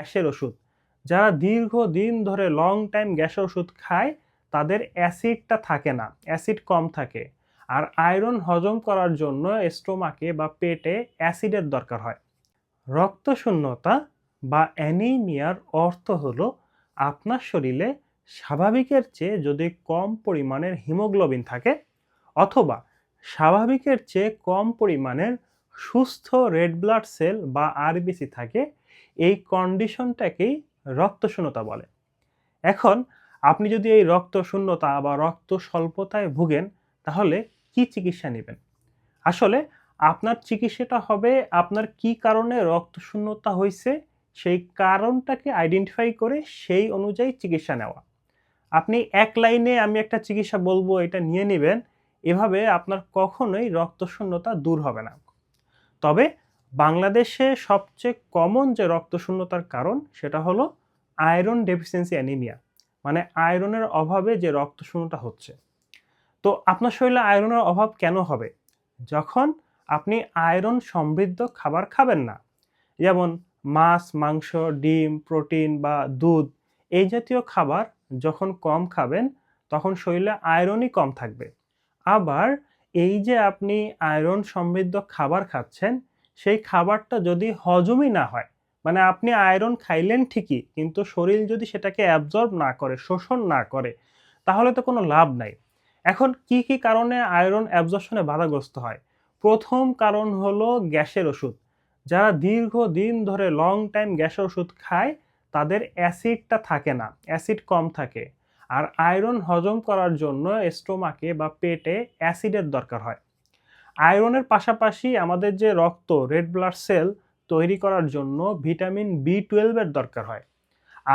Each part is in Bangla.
গ্যাসের ওষুধ। যারা দীর্ঘদিন ধরে লং টাইম গ্যাসের ওষুধ খায় তাদের অ্যাসিডটা থাকে না, অ্যাসিড কম থাকে। আর আয়রন হজম করার জন্য স্টোমাকে বা পেটে অ্যাসিডের দরকার হয়। রক্তশূন্যতা বা অ্যানিমিয়ার অর্থ হলো আপনার শরীরে স্বাভাবিকের চেয়ে যদি কম পরিমাণের হিমোগ্লোবিন থাকে অথবা স্বাভাবিকের চেয়ে কম পরিমাণের সুস্থ রেড ব্লাড সেল বা আরবিসি থাকে, এই কন্ডিশনটাকেই রক্তশূন্যতা বলে। এখন আপনি যদি এই রক্তশূন্যতা বা রক্ত স্বল্পতায় ভুগেন তাহলে কি চিকিৎসা নেবেন? আসলে আপনার চিকিৎসাটা হবে আপনার কি কারণে রক্তশূন্যতা হইছে সেই কারণটাকে আইডেন্টিফাই করে সেই অনুযায়ী চিকিৎসা নেওয়া। আপনি এক লাইনে আমি একটা চিকিৎসা বলবো এটা নিয়ে নিবেন, এভাবে আপনার কখনোই রক্তশূন্যতা দূর হবে না। তবে বাংলাদেশে সবচেয়ে কমন যে রক্তশূন্যতার কারণ সেটা হলো আয়রন ডেফিসিয়েন্সি অ্যানিমিয়া, মানে আয়রনের অভাবে যে রক্তশূন্যতা হচ্ছে। তো আপনার শরীরে আয়রনের অভাব কেন হবে? যখন আপনি আয়রন সমৃদ্ধ খাবার খাবেন না, যেমন মাছ, মাংস, ডিম, প্রোটিন বা দুধ, এই জাতীয় খাবার যখন কম খাবেন তখন শরীরে আয়রনই কম থাকবে। আবার এই যে আপনি আয়রন সমৃদ্ধ খাবার খাচ্ছেন সেই খাবারটা যদি হজমই না হয়, মানে আপনি আয়রন খাইলেন ঠিকই কিন্তু শরীর যদি সেটাকে অ্যাবজর্ব না করে, শোষণ না করে, তাহলে তো কোনো লাভ নাই। এখন কি কি কারণে আয়রন অ্যাবজর্পশনে বাধাগ্রস্ত হয়? প্রথম কারণ হলো গ্যাসের ওষুধ। যারা দীর্ঘদিন ধরে লং টাইম গ্যাসের ওষুধ খায় তাদের অ্যাসিডটা থাকে না, অ্যাসিড কম থাকে। আর আয়রন হজম করার জন্য স্টোমাকে বা পেটে অ্যাসিডের দরকার হয়। আয়রনের পাশাপাশি আমাদের যে রক্ত রেড ব্লাড সেল তৈরি করার জন্য ভিটামিন বি 12 এর দরকার হয়।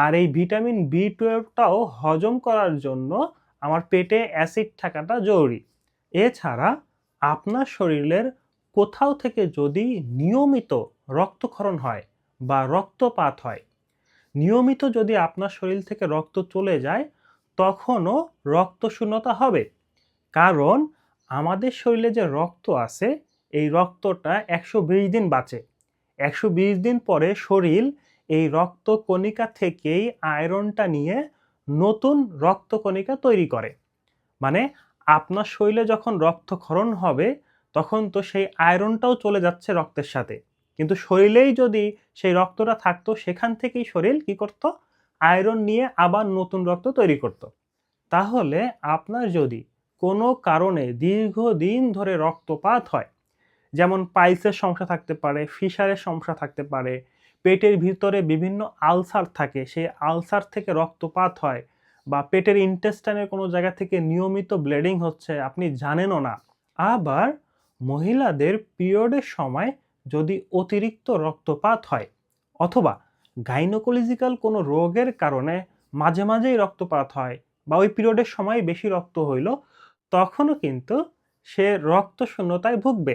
আর এই ভিটামিন বি 12টাও হজম করার জন্য আমার পেটে অ্যাসিড থাকাটা জরুরি। এছাড়া আপনার শরীরের কোথাও থেকে যদি নিয়মিত রক্তক্ষরণ হয় বা রক্তপাত হয়, নিয়মিত যদি আপনার শরীর থেকে রক্ত চলে যায় তখনও রক্তশূন্যতা হবে। কারণ আমাদের শরীরে যে রক্ত আছে এই রক্তটা ১২০ দিন বাঁচে। ১২০ দিন পরে শরীর এই রক্তকণিকা থেকেই আয়রনটা নিয়ে নতুন রক্তকণিকা তৈরি করে। মানে আপনার শরীরে যখন রক্তক্ষরণ হবে তখন তো সেই আয়রনটাও চলে যাচ্ছে রক্তের সাথে। কিন্তু শরীরেই যদি সেই রক্তটা থাকতো সেখান থেকেই শরীর কি করত? আয়রন নিয়ে আবার নতুন রক্ত তৈরি করত। তাহলে আপনার যদি কোনো কারণে দীর্ঘদিন ধরে রক্তপাত হয়, যেমন পাইলসের সমস্যা থাকতে পারে, ফিশারের সমস্যা থাকতে পারে, পেটের ভিতরে বিভিন্ন আলসার থাকে, সেই আলসার থেকে রক্তপাত হয়, বা পেটের ইন্টেস্টাইনের কোনো জায়গা থেকে নিয়মিত ব্লিডিং হচ্ছে আপনি জানেনও না। আবার মহিলাদের পিরিয়ডের সময় যদি অতিরিক্ত রক্তপাত হয় অথবা গাইনোকোলজিক্যাল কোনো রোগের কারণে মাঝে মাঝেই রক্তপাত হয় বা ওই পিরিয়ডের সময় বেশি রক্ত হইল, তখনও কিন্তু সে রক্তশূন্যতায় ভুগবে।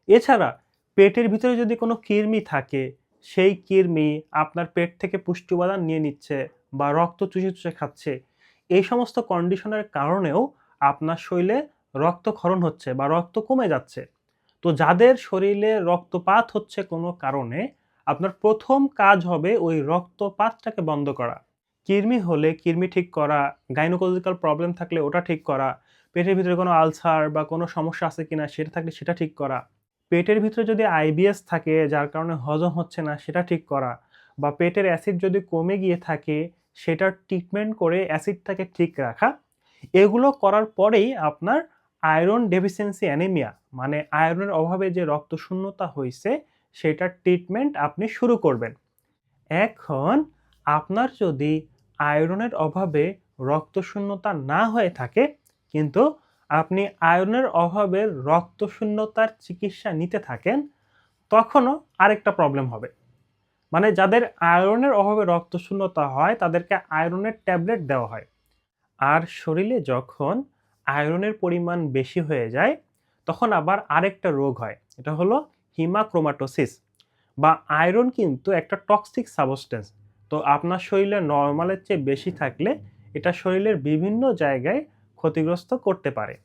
এছাড়া পেটের ভিতরে যদি কোনো কৃমি থাকে, সেই কৃমি আপনার পেট থেকে পুষ্টি উপাদান নিয়ে নিচ্ছে বা রক্ত চুষে চুষে খাচ্ছে, এই সমস্ত কন্ডিশনের কারণেও আপনার শরীরে রক্তক্ষরণ হচ্ছে বা রক্ত কমে যাচ্ছে। তো যাদের শরীরে রক্তপাত হচ্ছে কোনো কারণে, আপনার প্রথম কাজ হবে ওই রক্তপাতটাকে বন্ধ করা। কৃমি হলে কৃমি ঠিক করা, গাইনোকোলজিক্যাল প্রবলেম থাকলে ওটা ঠিক করা, পেটের ভিতরে কোনো আলসার বা কোনো সমস্যা আছে কিনা সেটা থাকলে সেটা ঠিক করা, পেটের ভিতরে যদি আইবিএস থাকে যার কারণে হজম হচ্ছে না সেটা ঠিক করা, বা পেটের অ্যাসিড যদি কমে গিয়ে থাকে সেটার ট্রিটমেন্ট করে অ্যাসিডটাকে ঠিক রাখা, এগুলো করার পরেই আপনার আয়রন ডেফিসিয়েন্সি অ্যানিমিয়া, মানে আয়রনের অভাবে যে রক্তশূন্যতা হয়েছে সেটার ট্রিটমেন্ট আপনি শুরু করবেন। এখন আপনার যদি আয়রনের অভাবে রক্তশূন্যতা না হয়ে থাকে কিন্তু আপনি আয়রনের অভাবে রক্তশূন্যতার চিকিৎসা নিতে থাকেন, তখনও আরেকটা প্রবলেম হবে। মানে যাদের আয়রনের অভাবে রক্তশূন্যতা হয় তাদেরকে আয়রনের ট্যাবলেট দেওয়া হয়। আর শরীরে যখন আয়রনের পরিমাণ বেশি হয়ে যায় তখন আবার আরেকটা রোগ হয়, এটা হলো হিমাক্রোমাটোসিস। বা আয়রন কিন্তু একটা টক্সিক সাবস্টেন্স। তো আপনার শরীরে নরমালের চেয়ে বেশি থাকলে এটা শরীরের বিভিন্ন জায়গায় ক্ষতিগ্রস্ত করতে পারে।